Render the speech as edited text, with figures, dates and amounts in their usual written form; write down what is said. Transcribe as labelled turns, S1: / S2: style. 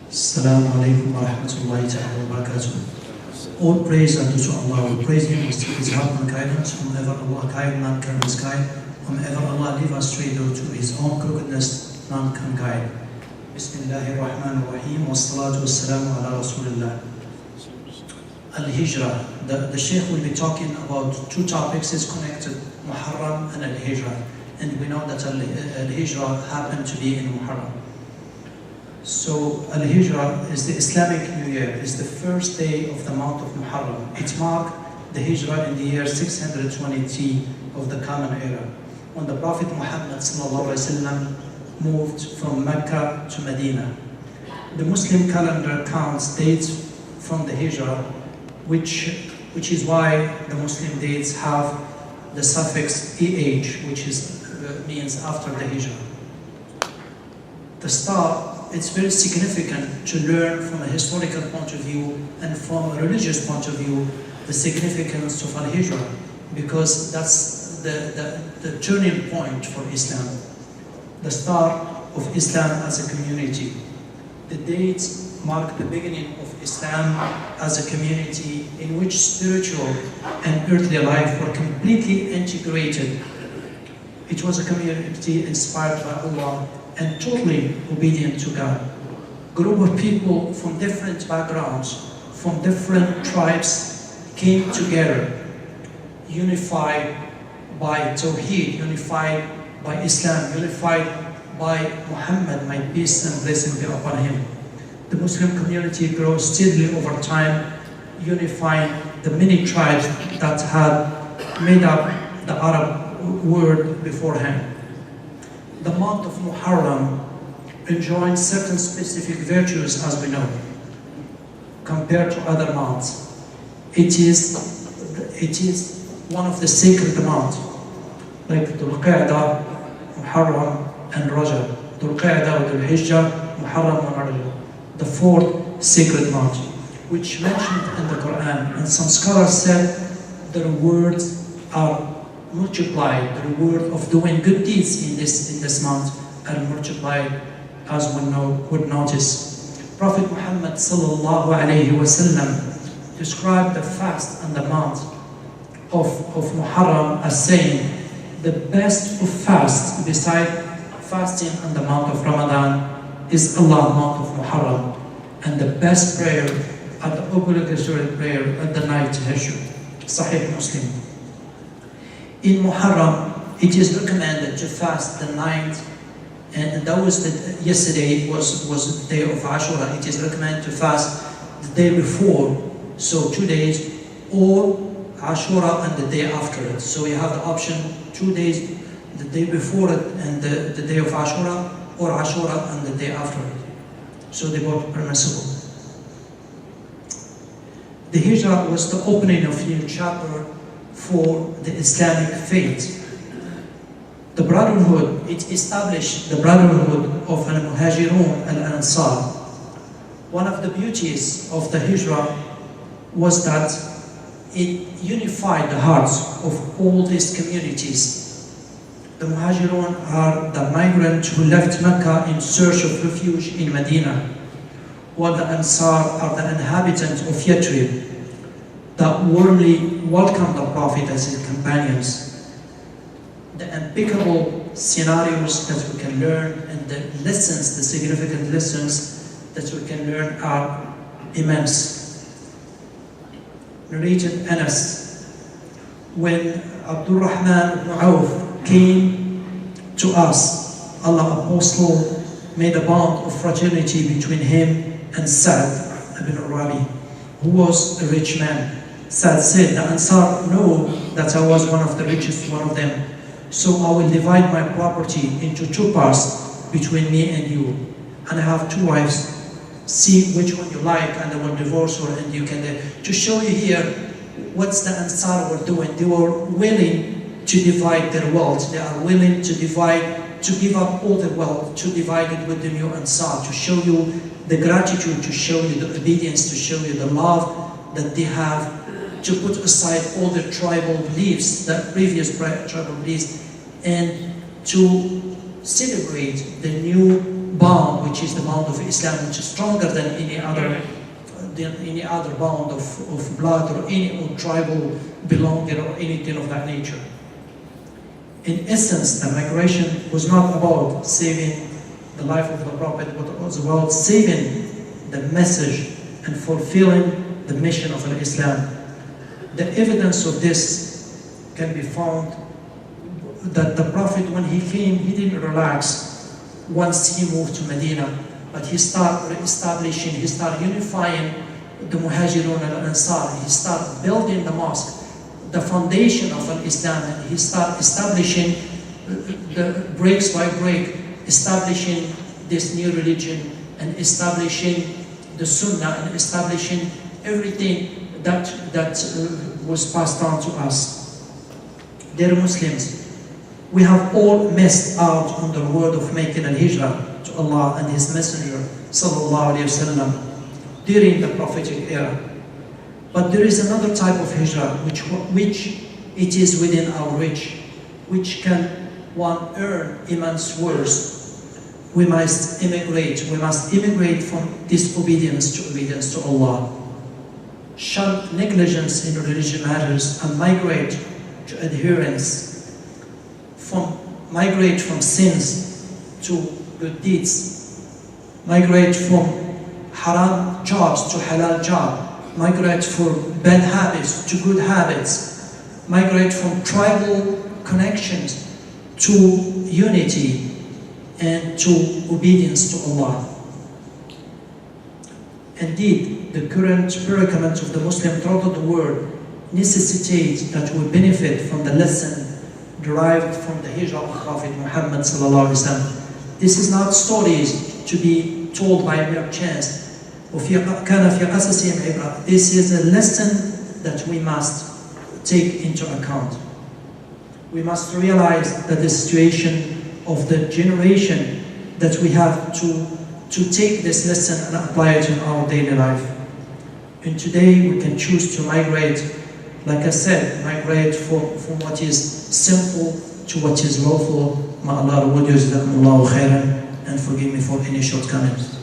S1: Assalamu alaikum wa rahmatullahi ta'ala wa barakatuh. All praise unto to Allah. We praise Him, we seek His help and guidance. Whomever Allah guide, none can misguide. Whomever Allah leave astray due to His own crookedness, none can guide. Bismillahir Rahmanir Rahim. Wa salatu wa salamu ala Rasulillah. Al-Hijrah. The Shaykh will be talking about two topics. It's connected, Muharram and Al-Hijrah. And we know that Al-Hijrah happened to be in Muharram. So Al-Hijrah is the Islamic New Year. It's the first day of the month of Muharram. It marked the Hijrah in the year 623 of the Common Era, when the Prophet Muhammad ﷺ moved from Mecca to Medina. The Muslim calendar counts dates from the Hijrah, which is why the Muslim dates have the suffix EH, which means after the Hijrah. The star, it's very significant to learn from a historical point of view and from a religious point of view the significance of Al-Hijrah, because that's the turning point for Islam, the start of Islam as a community. The dates mark the beginning of Islam as a community in which spiritual and earthly life were completely integrated. It was a community inspired by Allah and totally obedient to God. Group of people from different backgrounds, from different tribes came together, unified by Tawheed, unified by Islam, unified by Muhammad, may peace and blessing be upon him. The Muslim community grows steadily over time, unifying the many tribes that had made up the Arab world beforehand. The month of Muharram enjoys certain specific virtues, as we know, compared to other months. It is one of the sacred months, like Dhul Qa'dah, Muharram, and Rajab. Dhul Qa'dah, Dhul Hijjah, Muharram, and Rajab. The fourth sacred month, which mentioned in the Quran. And some scholars said the rewards are multiplied, the reward of doing good deeds in this month are multiplied, as we would notice. Prophet Muhammad sallallahu alayhi wasallam described the fast and the month of Muharram as saying, the best of fast beside fasting and the month of Ramadan is Allah month of Muharram, and the best prayer at the obligatory prayer at the night Tahajjud. Sahih Muslim. In Muharram, it is recommended to fast the 9th, and that was yesterday was the day of Ashura. It is recommended to fast the day before, so 2 days, or Ashura and the day after it. So you have the option 2 days, the day before it and the day of Ashura, or Ashura and the day after it. So they both permissible. The Hijrah was the opening of a new chapter for the Islamic faith. The brotherhood, it established the brotherhood of Al-Muhajirun Al-Ansar. One of the beauties of the Hijrah was that it unified the hearts of all these communities. The Muhajirun are the migrants who left Mecca in search of refuge in Medina, while the Ansar are the inhabitants of Yathrib that warmly welcomed the Prophet as his companions. The impeccable scenarios that we can learn and the lessons, the significant lessons that we can learn are immense. Narrated Anas, when Abdul Rahman ibn Auf came to us, Allah's Apostle made a bond of fraternity between him and Sa'd ibn Rabi, who was a rich man. Sa'd said, the Ansar know that I was one of the richest one of them, so I will divide my property into 2 parts between me and you. And I have 2 wives. See which one you like, and I will divorce her, and you can. To show you here what's the Ansar were doing. They were willing to divide their wealth. They are willing to divide, to give up all the wealth, to divide it with the new Ansar, to show you the gratitude, to show you the obedience, to show you the love that they have, to put aside all the tribal beliefs, the previous tribal beliefs, and to celebrate the new bond, which is the bond of Islam, which is stronger than any other bond of blood or any tribal belonging or anything of that nature. In essence, the migration was not about saving the life of the Prophet, but it was about saving the message and fulfilling the mission of Islam. The evidence of this can be found that the Prophet, when he came, he didn't relax once he moved to Medina, but he started establishing, he started unifying the Muhajirun and Ansar. He started building the mosque, the foundation of Islam, and he started establishing the breaks by break, establishing this new religion and establishing the Sunnah and establishing everything that was passed on to us. Dear Muslims, we have all missed out on the word of making al-hijrah to Allah and His Messenger sallallahu alaihi wasallam during the prophetic era. But there is another type of hijrah which it is within our reach, which can one earn immense worth. We must immigrate. We must immigrate from disobedience to obedience to Allah. Shun negligence in religious matters and migrate to adherence. Migrate from sins to good deeds. Migrate from haram jobs to halal job. Migrate from bad habits to good habits. Migrate from tribal connections to unity and to obedience to Allah. Indeed, the current predicament of the Muslim throughout the world necessitates that we benefit from the lesson derived from the hijrah of Prophet Muhammad sallallahu alaihi wasallam. This is not stories to be told by mere chance. This is a lesson that we must take into account. We must realize that the situation of the generation that we have to take this lesson and apply it in our daily life. And today we can choose to migrate, like I said, migrate from what is sinful to what is lawful. May Allah reward you, jazakumullahu khairan, and forgive me for any shortcomings.